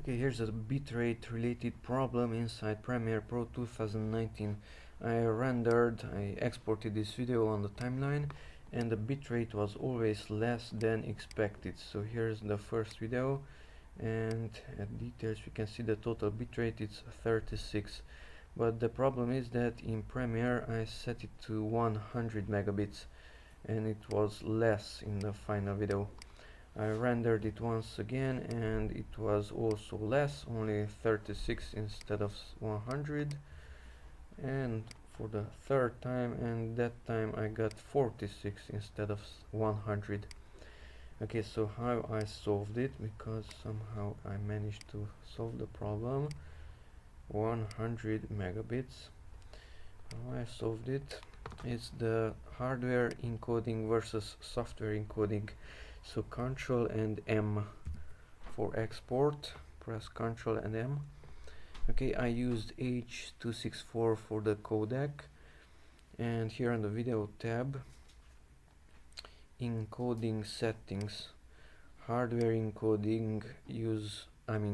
Okay, here's a bitrate related problem inside Premiere Pro 2019. I exported this video on the timeline, and the bitrate was always less than expected. So here's the first video, and at details we can see the total bitrate is 36. But the problem is that in Premiere I set it to 100 megabits, and it was less in the final video. I rendered it once again and it was also less, only 36 instead of 100, and for the third time, and that time I got 46 instead of 100. Okay, so how I solved it, because somehow I managed to solve the problem. 100 megabits. How I solved it is the hardware encoding versus software encoding. So Ctrl and M for export, press Ctrl and M. Okay, I used H.264 for the codec, and here on the video tab, encoding settings, hardware encoding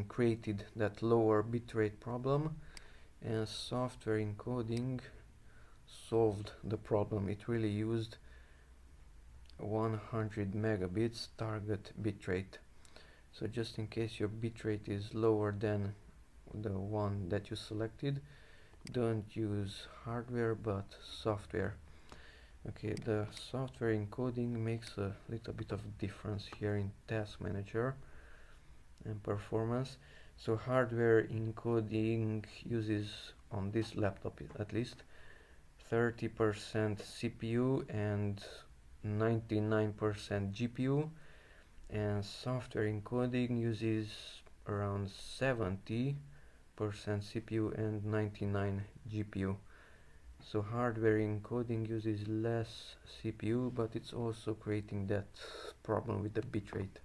created that lower bitrate problem, and software encoding solved the problem. It really used 100 megabits target bitrate. So just in case your bitrate is lower than the one that you selected, don't use hardware but software. Okay, the software encoding makes a little bit of difference here in task manager and performance. So hardware encoding uses, on this laptop at least, 30% CPU and 99% GPU, and software encoding uses around 70% CPU and 99 GPU. So hardware encoding uses less CPU, but it's also creating that problem with the bitrate.